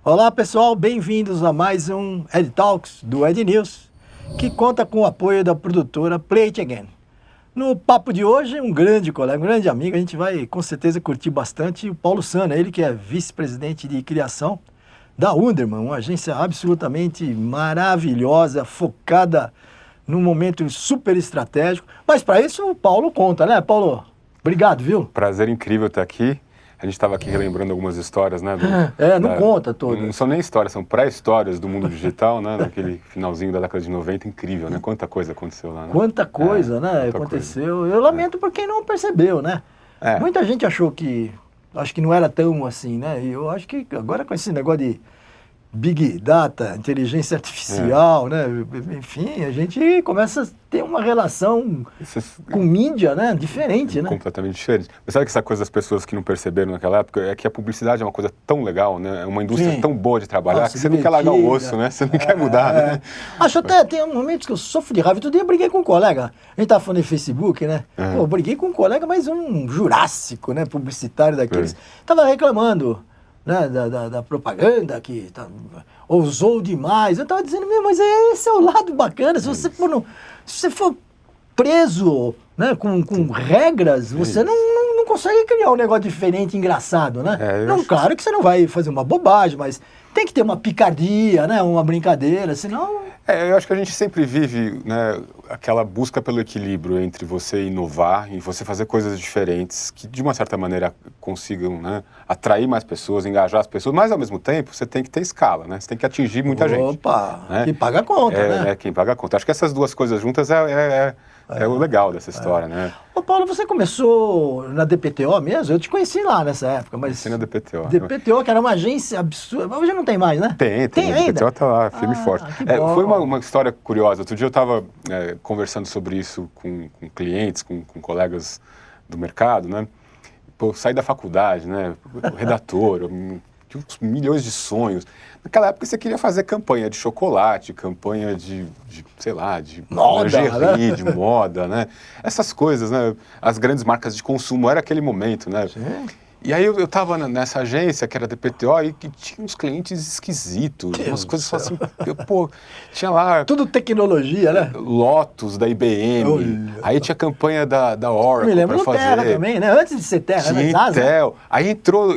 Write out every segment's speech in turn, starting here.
Olá pessoal, bem-vindos a mais um Ed Talks do Ed News, que conta com o apoio da produtora Play It Again. No papo de hoje, um grande colega, um grande amigo, a gente vai com certeza curtir bastante o Paulo Sana, ele que é vice-presidente de criação da Wunderman, uma agência absolutamente maravilhosa, focada num momento super estratégico. Mas para isso o Paulo conta, né, Paulo? Obrigado, viu? Prazer incrível estar aqui. A gente estava aqui relembrando algumas histórias, né? Não conta todas. Não são nem histórias, são pré-histórias do mundo digital, né? Naquele finalzinho da década de 90, incrível, né? Quanta coisa aconteceu lá, né? Quanta coisa, né? Aconteceu. Coisa. Eu lamento por quem não percebeu, né? Muita gente achou que... Acho que não era tão assim, né? E eu acho que agora com esse negócio de Big Data, inteligência artificial, né? Enfim, a gente começa a ter uma relação com mídia, né? Diferente, né? Completamente diferente. Mas sabe que essa coisa das pessoas que não perceberam naquela época é que a publicidade é uma coisa tão legal, né? É uma indústria tão boa de trabalhar que você não quer largar o osso, né? Você não quer mudar, né? Acho até, tem momentos que eu sofro de raiva. Outro dia eu briguei com um colega, a gente tava falando em Facebook, né? Pô, eu briguei com um colega, mas um jurássico, né? Publicitário daqueles. Tava reclamando, né, da propaganda que ousou demais. Eu estava dizendo, mas esse é o lado bacana. Se você for preso, né, com regras, você não consegue criar um negócio diferente, engraçado, né? Claro que você não vai fazer uma bobagem, mas tem que ter uma picardia, né, uma brincadeira, senão... eu acho que a gente sempre vive, né, aquela busca pelo equilíbrio entre você inovar e você fazer coisas diferentes que, de uma certa maneira, consigam, né, atrair mais pessoas, engajar as pessoas, mas, ao mesmo tempo, você tem que ter escala, né? Você tem que atingir muita gente. Opa! Né? Quem paga a conta, né? Quem paga a conta. Acho que essas duas coisas juntas é o legal dessa história, né? Ô Paulo, você começou na DPTO mesmo? Eu te conheci lá nessa época, mas... Comecei na DPTO. DPTO, que era uma agência absurda, mas hoje não tem mais, né? Tem ainda? DPTO tá lá, firme e forte. Foi uma história curiosa. Outro dia eu estava conversando sobre isso com clientes, com colegas do mercado, né? Pô, saí da faculdade, né? Redator, tinha uns milhões de sonhos. Naquela época você queria fazer campanha de chocolate, campanha de sei lá, de lingerie, de moda, né? Essas coisas, né? As grandes marcas de consumo, era aquele momento, né? Sim. E aí eu estava nessa agência, que era a DPTO, e que tinha uns clientes esquisitos, umas coisas só assim, tinha lá... Tudo tecnologia, né? Lotus, da IBM, aí tinha campanha da Oracle para fazer. Terra também, né? Antes de ser Terra, né? Intel. Aí entrou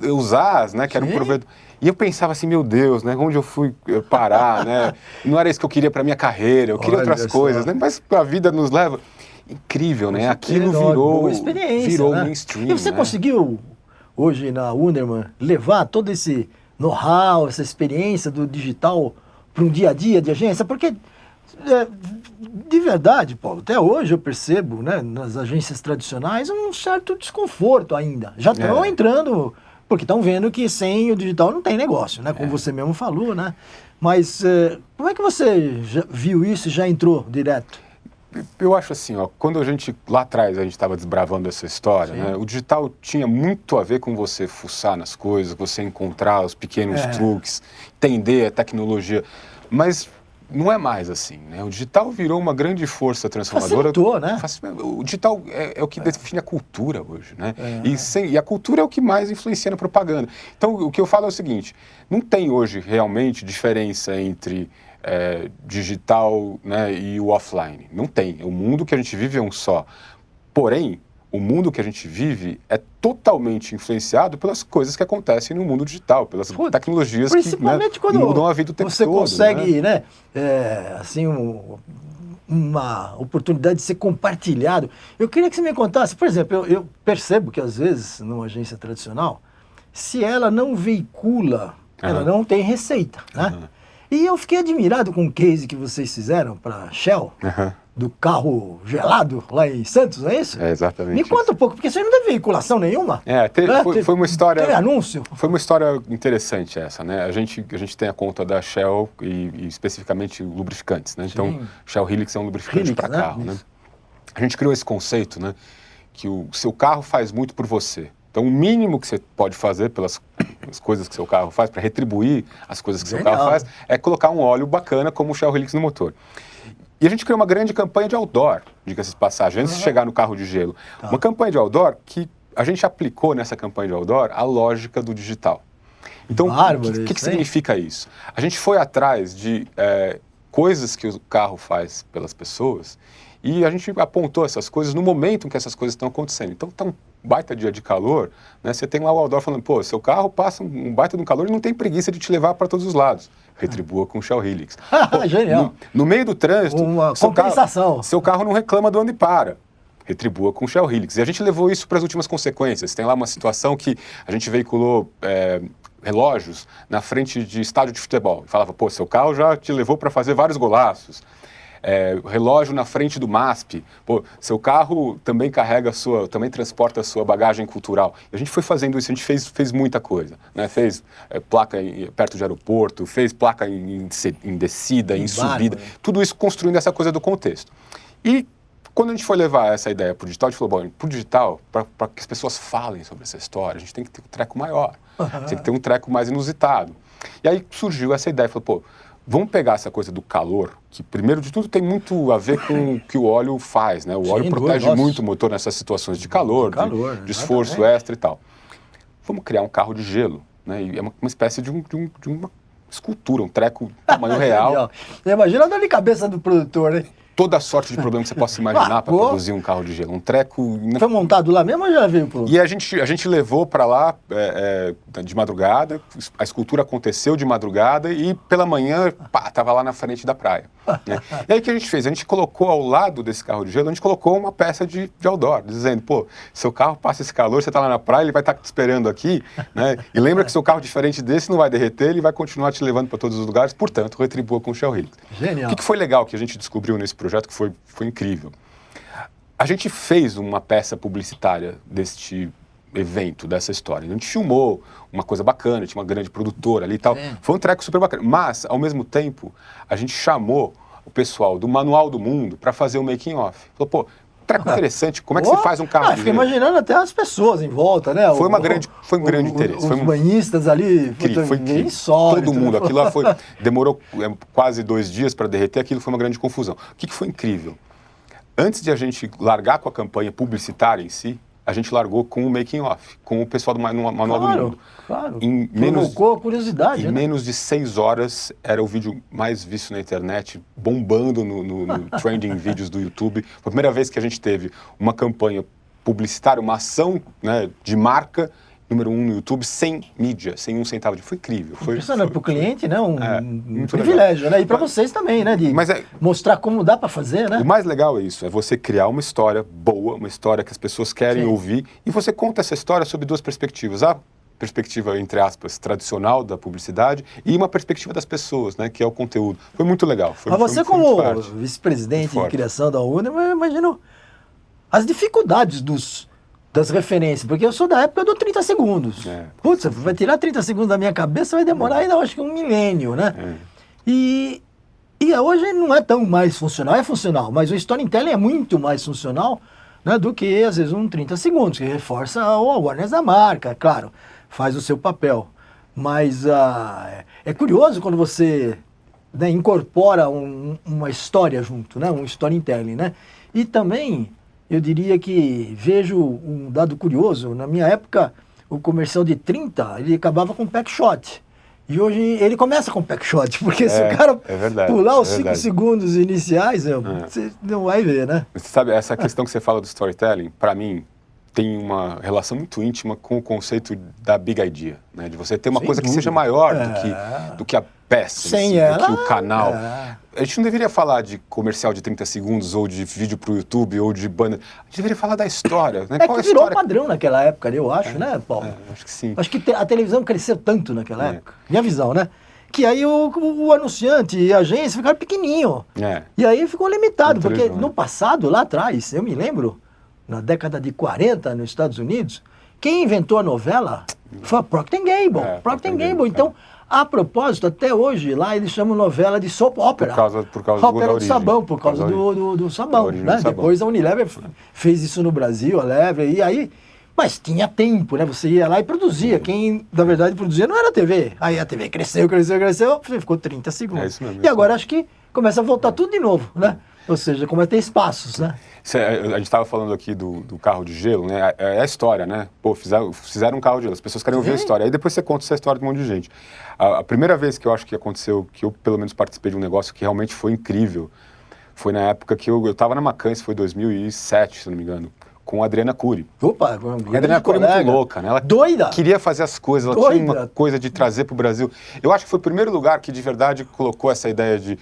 o ZAS, né? Que era um provedor... E eu pensava assim, meu Deus, né? Onde eu fui parar, né? Não era isso que eu queria para minha carreira, eu queria outras coisas, né? Mas a vida nos leva... Incrível, né? Aquilo virou mainstream. E você conseguiu, hoje na Wunderman, levar todo esse know-how, essa experiência do digital para um dia a dia de agência? Porque, de verdade, Paulo, até hoje eu percebo, né, nas agências tradicionais, um certo desconforto ainda. Já estão entrando, porque estão vendo que sem o digital não tem negócio, né? Como você mesmo falou, né? Mas como é que você viu isso e já entrou direto? Eu acho assim, quando lá atrás a gente estava desbravando essa história, né, o digital tinha muito a ver com você fuçar nas coisas, você encontrar os pequenos truques, entender a tecnologia, mas não é mais assim, né? O digital virou uma grande força transformadora. Facilitou, né? O digital é o que define a cultura hoje, né? E a cultura é o que mais influencia na propaganda. Então, o que eu falo é o seguinte, não tem hoje realmente diferença entre... digital, né, e o offline. Não tem. O mundo que a gente vive é um só. Porém, o mundo que a gente vive é totalmente influenciado pelas coisas que acontecem no mundo digital, pelas tecnologias principalmente que mudam a vida o tempo todo. Você consegue, né, assim, uma oportunidade de ser compartilhado. Eu queria que você me contasse, por exemplo, eu percebo que às vezes, numa agência tradicional, se ela não veicula, ela não tem receita, né? E eu fiquei admirado com o case que vocês fizeram para Shell, do carro gelado lá em Santos, não é isso? É exatamente. Me conta um pouco, porque isso aí não teve veiculação nenhuma. Foi uma história... Teve anúncio. Foi uma história interessante essa, né? A gente tem a conta da Shell e especificamente lubrificantes, né? Então, Shell Helix é um lubrificante para carro, né? A gente criou esse conceito, né? Que o seu carro faz muito por você. Então, o mínimo que você pode fazer pelas coisas que seu carro faz, para retribuir as coisas que seu carro faz, é colocar um óleo bacana como o Shell Helix no motor. E a gente criou uma grande campanha de outdoor, diga-se de passagem, antes de chegar no carro de gelo. Uma campanha de outdoor que a gente aplicou nessa campanha de outdoor a lógica do digital. Então, o que significa isso? A gente foi atrás de coisas que o carro faz pelas pessoas e a gente apontou essas coisas no momento em que essas coisas estão acontecendo. Então, tá um baita dia de calor, né? Você tem lá o outdoor falando, pô, seu carro passa um baita de um calor e não tem preguiça de te levar para todos os lados. Retribua com o Shell Helix. Pô, genial. No meio do trânsito, uma compensação. Seu carro não reclama do onde para. Retribua com o Shell Helix. E a gente levou isso para as últimas consequências. Tem lá uma situação que a gente veiculou relógios na frente de estádio de futebol. Falava, pô, seu carro já te levou para fazer vários golaços. Relógio na frente do MASP. Pô, seu carro também também transporta a sua bagagem cultural. E a gente foi fazendo isso, a gente fez muita coisa, né? Fez placa perto de aeroporto, fez placa em descida, em subida, tudo isso construindo essa coisa do contexto. E quando a gente foi levar essa ideia para o digital, a gente falou, bom, para o digital, para que as pessoas falem sobre essa história, a gente tem que ter um treco maior, tem que ter um treco mais inusitado. E aí surgiu essa ideia, falou, pô, vamos pegar essa coisa do calor, que primeiro de tudo tem muito a ver com o que o óleo faz, né? O óleo protege muito o motor nessas situações de calor, de esforço extra e tal. Vamos criar um carro de gelo, né? E é uma espécie de uma escultura, um treco de tamanho real. Imagina a dor de cabeça do produtor, né? Toda a sorte de problema que você possa imaginar para produzir um carro de gelo. Um treco... Foi montado lá mesmo ou já veio pro... E a gente levou para lá de madrugada, a escultura aconteceu de madrugada e pela manhã, estava lá na frente da praia. Né? E aí o que a gente fez? A gente colocou ao lado desse carro de gelo, a gente colocou uma peça de outdoor, dizendo, pô, seu carro passa esse calor, você está lá na praia, ele vai estar te esperando aqui, né? E lembra que seu carro diferente desse não vai derreter, ele vai continuar te levando para todos os lugares, portanto, retribua com o Shell Helix. Genial. O que foi legal que a gente descobriu nesse projeto que foi incrível? A gente fez uma peça publicitária deste evento, dessa história. A gente filmou uma coisa bacana, tinha uma grande produtora ali e tal. Foi um treco super bacana. Mas, ao mesmo tempo, a gente chamou o pessoal do Manual do Mundo para fazer o making off. Falou, pô, treco interessante, como é que se faz um carro de fiquei gelo? imaginando até as pessoas em volta, né? Foi um grande interesse. Os banhistas ali, foi insólito. Todo mundo. Aquilo lá demorou quase 2 dias para derreter, aquilo foi uma grande confusão. O que foi incrível? Antes de a gente largar com a campanha publicitária em si, a gente largou com o making off, com o pessoal do Manual do Mundo. Claro, provocou a curiosidade, Em menos de 6 horas, era o vídeo mais visto na internet, bombando no trending vídeos do YouTube. Foi a primeira vez que a gente teve uma campanha publicitária, uma ação, né, de marca, número 1 no YouTube, sem mídia, sem um centavo de... Foi incrível. Impressionante para o cliente, né? Um privilégio, legal. Né? E para vocês também, né? De mostrar como dá para fazer, né? O mais legal é isso, é você criar uma história boa, uma história que as pessoas querem ouvir, e você conta essa história sob 2 perspectivas. A perspectiva, entre aspas, tradicional da publicidade e uma perspectiva das pessoas, né? Que é o conteúdo. Foi muito legal. Mas você, como vice-presidente de criação da UNE, eu imagino as dificuldades das referências, porque eu sou da época do 30 segundos. Putz, vai tirar 30 segundos da minha cabeça, vai demorar ainda, acho que 1 milênio, né? E hoje não é tão mais funcional, é funcional, mas o storytelling é muito mais funcional, né, do que, às vezes, um 30 segundos, que reforça o awareness da marca, claro, faz o seu papel. Mas é curioso quando você, né, incorpora uma história junto, né, um storytelling, né? E também... Eu diria que vejo um dado curioso. Na minha época, o comercial de 30, ele acabava com pack shot. E hoje ele começa com pack shot, porque se o cara pular os 5 segundos iniciais, você não vai ver, né? Você sabe, essa questão que você fala do storytelling, para mim, tem uma relação muito íntima com o conceito da big idea, né? De você ter uma coisa que seja maior do que a peça, do que o canal. A gente não deveria falar de comercial de 30 segundos, ou de vídeo para o YouTube, ou de banner. A gente deveria falar da história, né? Qual que virou padrão naquela época, eu acho, né, Paulo? Acho que sim. Acho que a televisão cresceu tanto naquela época, minha visão, né? Que aí o anunciante e a agência ficaram pequenininho. E aí ficou limitado, porque no passado, lá atrás, eu me lembro, na década de 40, nos Estados Unidos, quem inventou a novela foi a Procter & Gamble. Procter & Gamble. Então, a propósito, até hoje, lá eles chamam novela de soap opera. Por causa ópera do sabão, por causa do sabão. Né? Depois a Unilever fez isso no Brasil, a Lever, e aí... Mas tinha tempo, né? Você ia lá e produzia. Quem, na verdade, produzia não era a TV. Aí a TV cresceu, ficou 30 segundos. Isso mesmo, e agora acho que começa a voltar tudo de novo, né? Ou seja, começa a ter espaços, né? A gente estava falando aqui do carro de gelo, né? É a história, né? Pô, fizeram um carro de gelo, as pessoas querem ouvir a história. Aí depois você conta essa história de um monte de gente. A primeira vez que eu acho que aconteceu, que eu pelo menos participei de um negócio que realmente foi incrível, foi na época que eu estava na Macan, foi 2007, se não me engano, com a Adriana Cury. Opa, a Adriana Cury é muito louca, né? Ela doida! Queria fazer as coisas, ela tinha uma coisa de trazer para o Brasil. Eu acho que foi o primeiro lugar que de verdade colocou essa ideia de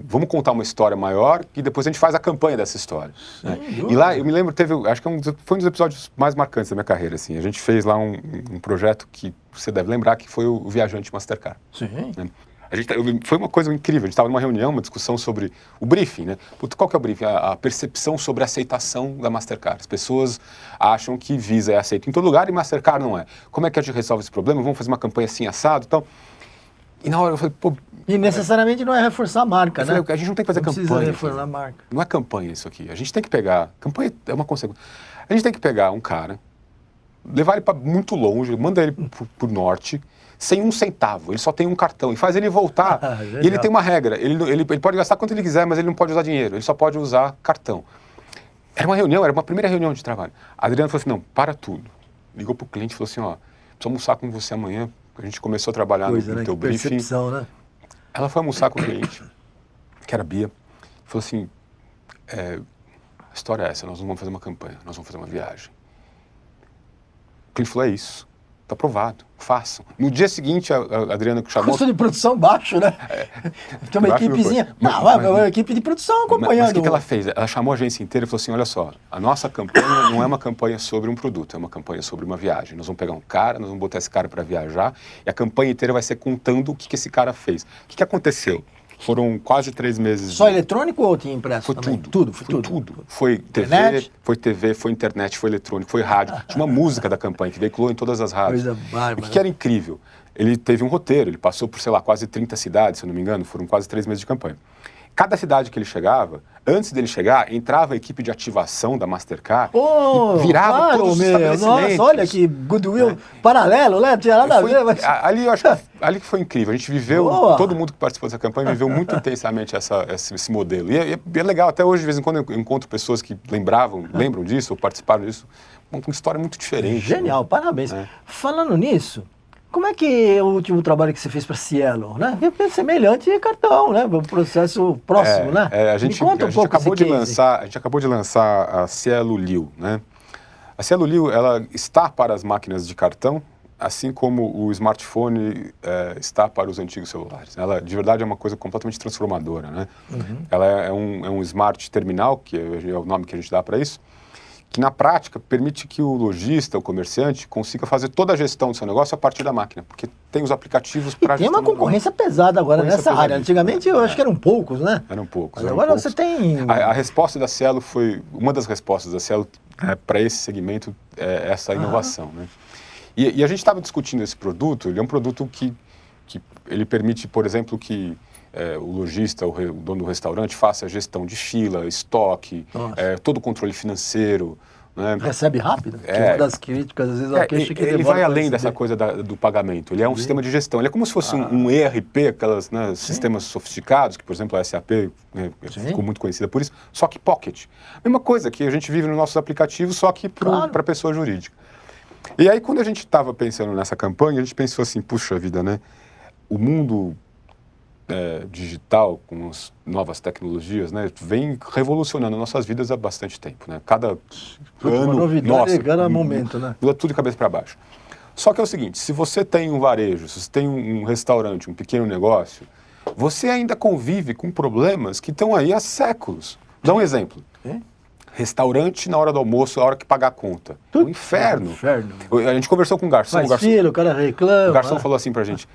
vamos contar uma história maior e depois a gente faz a campanha dessa história. Né? E lá, eu me lembro, acho que foi um dos episódios mais marcantes da minha carreira. Assim. A gente fez lá um projeto que você deve lembrar, que foi o Viajante Mastercard. Sim. Né? Foi uma coisa incrível, a gente estava numa reunião, uma discussão sobre o briefing, né? Qual que é o briefing? A percepção sobre a aceitação da Mastercard. As pessoas acham que Visa é aceito em todo lugar e Mastercard não é. Como é que a gente resolve esse problema? Vamos fazer uma campanha assim, assado e tal. E na hora eu falei, pô... E necessariamente não é reforçar a marca, né? A gente não tem que fazer campanha. Não precisa reforçar a marca. Não é campanha isso aqui. A gente tem que pegar... Campanha é uma consequência. A gente tem que pegar um cara, levar ele para muito longe, manda ele pro norte... sem um centavo, ele só tem um cartão, e faz ele voltar, e ele tem uma regra, ele pode gastar quanto ele quiser, mas ele não pode usar dinheiro, ele só pode usar cartão. Era uma primeira reunião de trabalho. A Adriana falou assim, não, para tudo. Ligou pro cliente e falou assim, ó, preciso almoçar com você amanhã, a gente começou a trabalhar no teu briefing. Percepção, né? Ela foi almoçar com o cliente, que era a Bia, falou assim, a história é essa, nós não vamos fazer uma campanha, nós vamos fazer uma viagem. O cliente falou, é isso. Está aprovado, façam. No dia seguinte, a Adriana que chamou... Custo de produção baixo, né? Tem uma equipezinha... uma equipe de produção acompanhando. Mas o que ela fez? Ela chamou a agência inteira e falou assim, olha só, a nossa campanha não é uma campanha sobre um produto, é uma campanha sobre uma viagem. Nós vamos pegar um cara, nós vamos botar esse cara para viajar, e a campanha inteira vai ser contando o que esse cara fez. O que aconteceu? Foram quase 3 meses. Só eletrônico ou tinha impresso foi também? Tudo. Foi TV, foi internet, foi eletrônico, foi rádio. Tinha uma música da campanha que veiculou em todas as rádios. Coisa bárbara. O que era incrível? Ele teve um roteiro, ele passou por, sei lá, quase 30 cidades, se eu não me engano, foram quase 3 meses de campanha. Cada cidade que ele chegava, antes dele chegar, entrava a equipe de ativação da Mastercard e virava todos os estabelecimentos. Nossa, olha que goodwill paralelo, né? Tinha nada a ver. Mas... Ali eu acho ali que foi incrível. A gente viveu, todo mundo que participou dessa campanha viveu muito intensamente esse modelo. E é legal, até hoje, de vez em quando, eu encontro pessoas que lembram disso ou participaram disso. Uma história muito diferente. Genial, parabéns. Falando nisso, como é que é o último trabalho que você fez para a Cielo, né? É semelhante a cartão, né? Um processo próximo, né? A gente acabou de lançar a Cielo Leo, né? A Cielo Leo, ela está para as máquinas de cartão, assim como o smartphone está para os antigos celulares. Ela, de verdade, é uma coisa completamente transformadora, né? Ela é um smart terminal, que é o nome que a gente dá para isso, que na prática permite que o lojista, o comerciante, consiga fazer toda a gestão do seu negócio a partir da máquina, porque tem os aplicativos para gestão. Tem uma concorrência pesada agora nessa área. Antigamente eu acho que eram poucos, né? Eram poucos. Mas agora você tem... A resposta da Cielo foi... Uma das respostas da Cielo para esse segmento é essa inovação, né? E a gente estava discutindo esse produto, ele é um produto que ele permite, por exemplo, que o lojista, o dono do restaurante, faça a gestão de fila, estoque, todo o controle financeiro. Né? Recebe rápido? Uma das críticas, às vezes, queixa que ele vai além dessa coisa do pagamento. Ele é um sistema de gestão. Ele é como se fosse um ERP, aqueles sistemas sofisticados, que, por exemplo, a SAP ficou muito conhecida por isso, só que pocket. Mesma coisa que a gente vive nos nossos aplicativos, só que para a pessoa jurídica. E aí, quando a gente estava pensando nessa campanha, a gente pensou assim, puxa vida, né? O mundo digital, com as novas tecnologias, né, vem revolucionando nossas vidas há bastante tempo, né? Cada ano, novidade, cada momento, né? Muda tudo de cabeça para baixo. Só que é o seguinte, se você tem um varejo, se você tem um restaurante, um pequeno negócio, você ainda convive com problemas que estão aí há séculos. Dá um exemplo. Restaurante na hora do almoço, a hora que pagar a conta. É um inferno. A gente conversou com o garçom. O cara reclama. O garçom falou assim pra gente,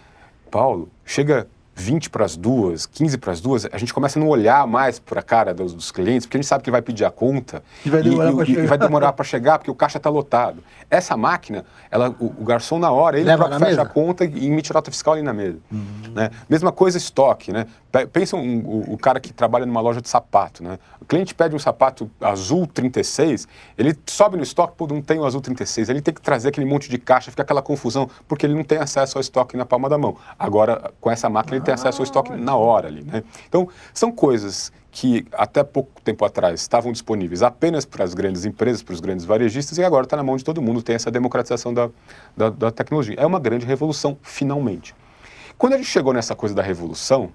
Paulo, chega 20 para as 2, 15 para as 2, a gente começa a não olhar mais para a cara dos clientes, porque a gente sabe que ele vai pedir a conta e vai demorar para chegar, porque o caixa está lotado. Essa máquina, o garçom na hora, ele fecha a conta e emite nota fiscal ali na mesa. Né? Mesma coisa estoque, né? Pensa o cara que trabalha numa loja de sapato, né? O cliente pede um sapato azul 36, ele sobe no estoque, pô, não tem o azul 36, ele tem que trazer aquele monte de caixa, fica aquela confusão, porque ele não tem acesso ao estoque na palma da mão. Agora, com essa máquina, ele tem acesso ao estoque na hora ali, né? Então, são coisas que até pouco tempo atrás estavam disponíveis apenas para as grandes empresas, para os grandes varejistas, e agora está na mão de todo mundo, tem essa democratização da tecnologia. É uma grande revolução, finalmente. Quando a gente chegou nessa coisa da revolução,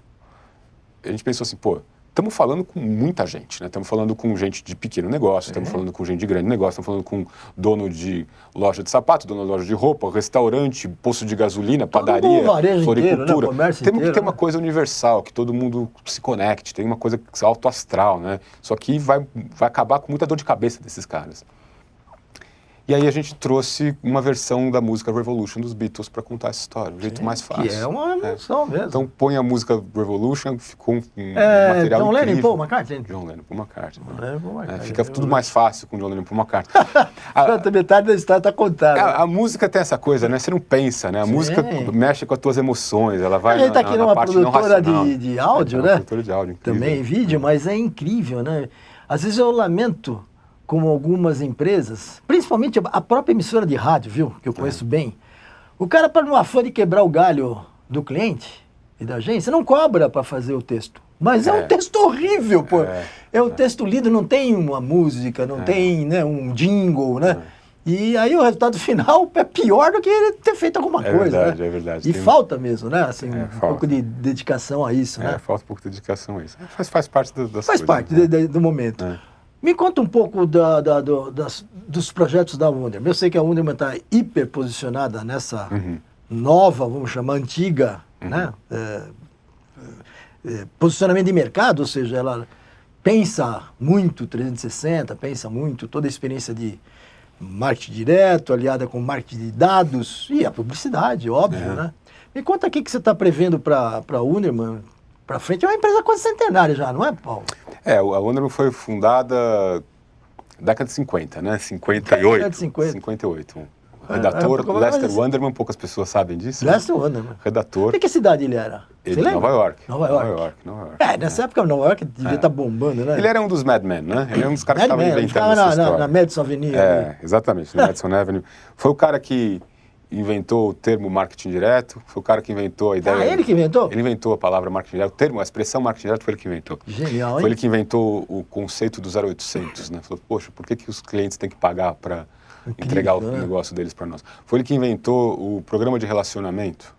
a gente pensou assim, pô, estamos falando com muita gente, né? Estamos falando com gente de pequeno negócio, estamos falando com gente de grande negócio, estamos falando com dono de loja de sapato, dono de loja de roupa, restaurante, posto de gasolina, padaria, floricultura. Inteiro, né? Temos que ter uma coisa universal, que todo mundo se conecte, tem uma coisa alto astral, né? Só que vai acabar com muita dor de cabeça desses caras. E aí a gente trouxe uma versão da música Revolution dos Beatles para contar essa história, um jeito mais fácil. Que é uma emoção mesmo. Então põe a música Revolution, ficou um material John incrível. Lennon, Paul McCartney. John Lennon, Paul McCartney. John Lennon, Paul McCartney. Fica tudo mais fácil com John Lennon e Paul McCartney. Metade da história está contada. A música tem essa coisa, né? Você não pensa, né? A música mexe com as tuas emoções, ela vai a gente está aqui numa produtora de áudio, né? Produtora de áudio, incrível. Também vídeo, mas é incrível, né? Às vezes eu lamento como algumas empresas, principalmente a própria emissora de rádio, viu? Que eu conheço bem. O cara, para no afã de quebrar o galho do cliente e da agência, não cobra para fazer o texto. Mas é um texto horrível, pô. É um texto lido, não tem uma música, não tem, né, um jingle, né? E aí o resultado final é pior do que ele ter feito alguma coisa, verdade, né? É verdade, E falta mesmo, né? Assim, um pouco de dedicação a isso, né? Falta um pouco de dedicação a isso. Faz parte das coisas. Faz parte do momento. Me conta um pouco dos projetos da Wunderman. Eu sei que a Wunderman está hiper posicionada nessa nova, vamos chamar, antiga, né? Posicionamento de mercado, ou seja, ela pensa muito 360, pensa muito toda a experiência de marketing direto, aliada com marketing de dados e a publicidade, óbvio, né? Me conta o que você está prevendo para a Wunderman para frente. É uma empresa quase centenária já, não é, Paulo? A Wunderman foi fundada na década de 50, né? 58. Década de 50. 58. O redator Lester Wunderman, poucas pessoas sabem disso. Lester Wunderman. Redator. De que cidade ele era? Ele de Nova York. Nova York. Nessa época Nova York devia estar bombando, né? Ele era um dos Mad Men, né? Ele era um dos caras que estavam inventando essa história. Na Madison Avenue. Exatamente, na Madison Avenue. Foi o cara que inventou o termo marketing direto, foi o cara que inventou a ideia... ele que inventou? Ele inventou a palavra marketing direto, o termo, a expressão marketing direto foi ele que inventou. Genial, hein? Foi ele que inventou o conceito do 0800, né? Falou, poxa, por que os clientes têm que pagar para entregar o negócio deles para nós? Foi ele que inventou o programa de relacionamento.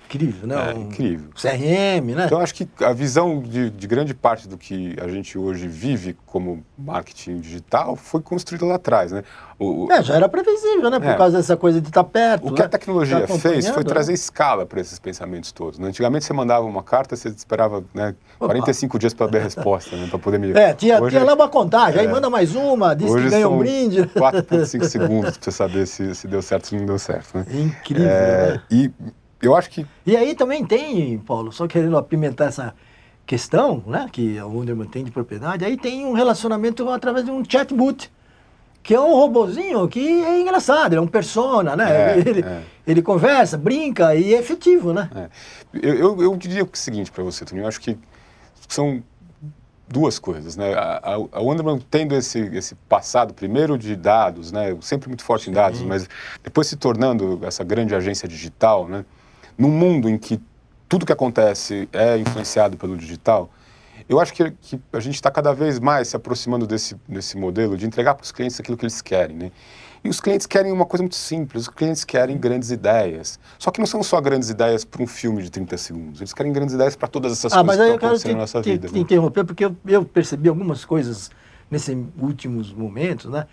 Incrível, né? Incrível. CRM, né? Então, acho que a visão de grande parte do que a gente hoje vive como marketing digital foi construída lá atrás, né? Já era previsível, né? Por causa dessa coisa de estar perto. O que a tecnologia fez foi trazer escala para esses pensamentos todos. Né? Antigamente, você mandava uma carta, você esperava, né, 45 dias para ver a resposta, né, para poder me... Tinha lá uma contagem, aí manda mais uma, diz que ganha um brinde. 4,5 segundos para você saber se deu certo ou se não deu certo. Né? Incrível, né? E eu acho que... E aí também tem, Paulo, só querendo apimentar essa questão, né, que a Wunderman tem de propriedade, aí tem um relacionamento através de um chatbot, que é um robozinho que é engraçado, ele é um persona, né? Ele conversa, brinca e é efetivo, né? Eu diria o seguinte para você, Toninho, eu acho que são duas coisas, né? A Wunderman tendo esse passado, primeiro de dados, né? Sempre muito forte em dados, mas depois se tornando essa grande agência digital, né? Num mundo em que tudo que acontece é influenciado pelo digital, eu acho que a gente está cada vez mais se aproximando desse modelo de entregar para os clientes aquilo que eles querem, né? E os clientes querem uma coisa muito simples, os clientes querem grandes ideias. Só que não são só grandes ideias para um filme de 30 segundos, eles querem grandes ideias para todas essas coisas que estão acontecendo na nossa vida. Mas aí eu quero te interromper, porque eu percebi algumas coisas nesses últimos momentos, né?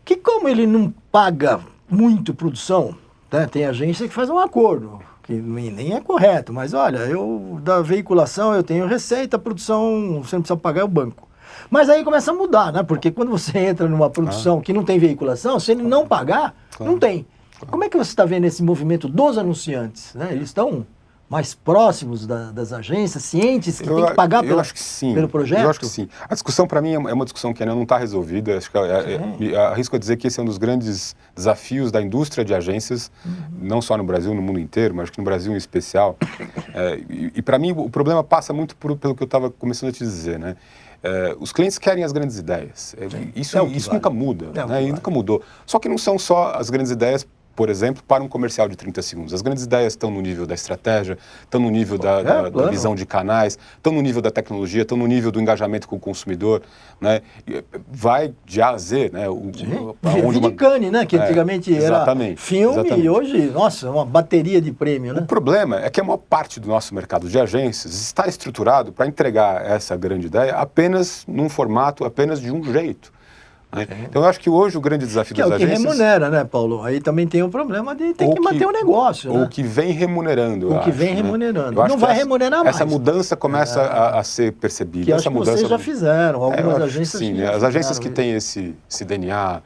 Que como ele não paga muito produção, né? Tem agência que faz um acordo, que nem é correto, mas olha, da veiculação eu tenho receita, a produção você não precisa pagar, é o banco. Mas aí começa a mudar, né? Porque quando você entra numa produção que não tem veiculação, se ele não pagar, não tem. Como é que você está vendo esse movimento dos anunciantes? Né? Eles estão mais próximos das agências, cientes que tem que pagar pelo projeto? Eu acho que sim. A discussão, para mim, é uma discussão que ainda não está resolvida. Acho que arrisco a dizer que esse é um dos grandes desafios da indústria de agências, não só no Brasil, no mundo inteiro, mas acho que no Brasil em especial. E para mim, o problema passa muito pelo que eu estava começando a te dizer, né? Os clientes querem as grandes ideias. Isso nunca muda, né? E nunca mudou. Só que não são só as grandes ideias por exemplo, para um comercial de 30 segundos. As grandes ideias estão no nível da estratégia, estão no nível da visão de canais, estão no nível da tecnologia, estão no nível do engajamento com o consumidor, né? Vai de A a Z, né? De Cannes, né? Que antigamente era filme e hoje, nossa, uma bateria de prêmio, né? O problema é que a maior parte do nosso mercado de agências está estruturado para entregar essa grande ideia apenas num formato, apenas de um jeito. Então, eu acho que hoje o grande desafio das agências... Que é o que remunera, né, Paulo? Aí também tem o problema de ter que manter o negócio, né? Ou que vem remunerando, o que vem remunerando. Não vai remunerar mais. Essa mudança começa a ser percebida. Que acho que vocês já fizeram, algumas agências sim, as agências que têm esse DNA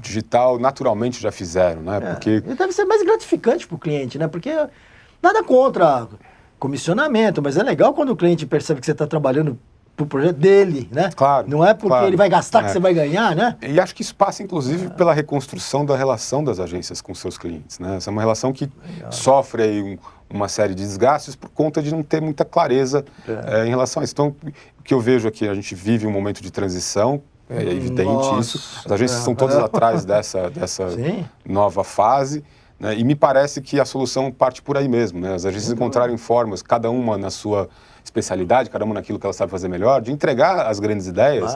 digital, naturalmente já fizeram, né? Porque... E deve ser mais gratificante para o cliente, né? Porque nada contra comissionamento, mas é legal quando o cliente percebe que você está trabalhando pro projeto dele, né? Claro. Não é porque ele vai gastar que você vai ganhar, né? E acho que isso passa, inclusive, pela reconstrução da relação das agências com seus clientes, né? Essa é uma relação que sofre aí uma série de desgastes por conta de não ter muita clareza em relação a isso. Então, o que eu vejo aqui, a gente vive um momento de transição, é evidente isso. As agências estão todas atrás dessa nova fase, né? E me parece que a solução parte por aí mesmo, né? As agências encontrarem formas, cada uma na sua especialidade, cada uma naquilo que ela sabe fazer melhor, de entregar as grandes ideias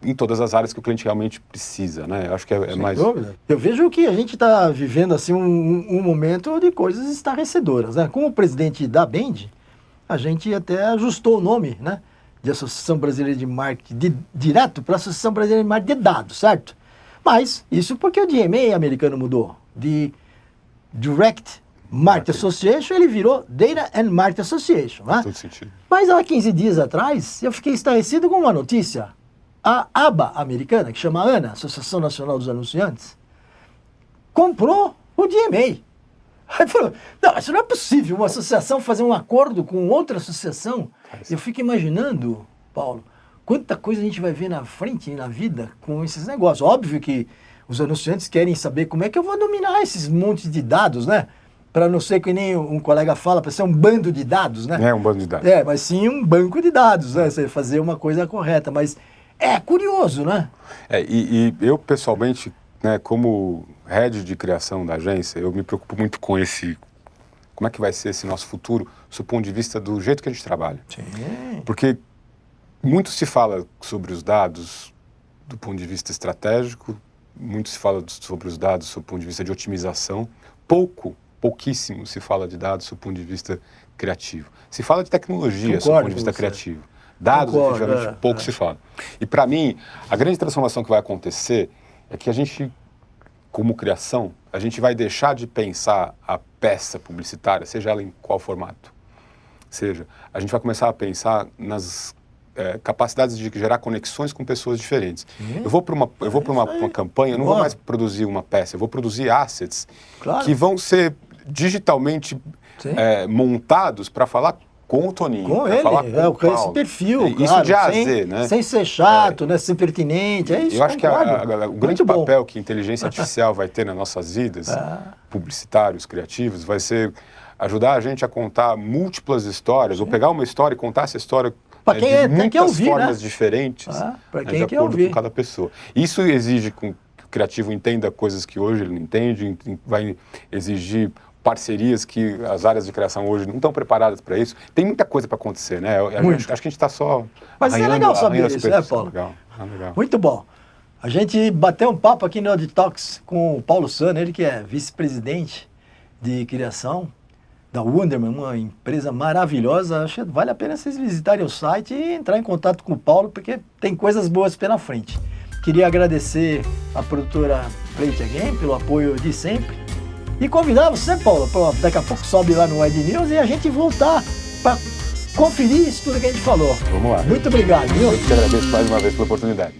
em todas as áreas que o cliente realmente precisa, né? Eu acho que é mais... dúvida. Eu vejo que a gente está vivendo assim um momento de coisas estarrecedoras, né? Como presidente da Bend, a gente até ajustou o nome, né? De Associação Brasileira de Marketing, direto para a Associação Brasileira de Marketing de Dados, certo? Mas isso porque o DMA americano mudou. De Direct Marketing Association, ele virou Data and Marketing Association, né? Todo sentido. Mas há 15 dias atrás, eu fiquei estarrecido com uma notícia. A ABA americana, que chama ANA, Associação Nacional dos Anunciantes, comprou o DMA. Aí falou, não, isso não é possível, uma associação fazer um acordo com outra associação. Eu fico imaginando, Paulo, quanta coisa a gente vai ver na frente, na vida, com esses negócios. Óbvio que os anunciantes querem saber como é que eu vou dominar esses montes de dados, né? Para não ser que nem um colega fala, para ser um bando de dados, né? É um bando de dados. Mas sim um banco de dados, né? Você fazer uma coisa correta. Mas é curioso, né? E eu, pessoalmente, né, como head de criação da agência, eu me preocupo muito com como é que vai ser esse nosso futuro, do ponto de vista do jeito que a gente trabalha. Sim. Porque muito se fala sobre os dados do ponto de vista estratégico, muito se fala sobre os dados do ponto de vista de otimização, pouquíssimo se fala de dados do ponto de vista criativo. Se fala de tecnologia do ponto de vista criativo. Dados, efetivamente, pouco se fala. E, para mim, a grande transformação que vai acontecer é que a gente, como criação, a gente vai deixar de pensar a peça publicitária, seja ela em qual formato. Seja, a gente vai começar a pensar nas capacidades de gerar conexões com pessoas diferentes. Eu vou para uma campanha, eu não vou mais produzir uma peça, eu vou produzir assets que vão ser digitalmente montados para falar com o Toninho. Com ele, com esse perfil, isso de A a Z, né? Sem ser chato, né? Sem pertinente, é isso. Eu acho que o grande papel que a inteligência artificial vai ter nas nossas vidas, publicitários, criativos, vai ser ajudar a gente a contar múltiplas histórias, ou pegar uma história e contar essa história de muitas formas diferentes, de acordo com cada pessoa. Isso exige que o criativo entenda coisas que hoje ele não entende, vai exigir parcerias que as áreas de criação hoje não estão preparadas para isso. Tem muita coisa para acontecer, né? Acho que a gente está só... Mas é legal saber isso, né, Paulo? Legal. Muito bom. A gente bateu um papo aqui no Auditox com o Paulo Sano, ele que é vice-presidente de criação da Wunderman, uma empresa maravilhosa. Acho que vale a pena vocês visitarem o site e entrar em contato com o Paulo, porque tem coisas boas pela frente. Queria agradecer a produtora Play It Again pelo apoio de sempre. E convidar você, Paulo, daqui a pouco sobe lá no Wide News e a gente voltar para conferir isso tudo que a gente falou. Vamos lá. Muito obrigado, viu? Eu te agradeço mais uma vez pela oportunidade.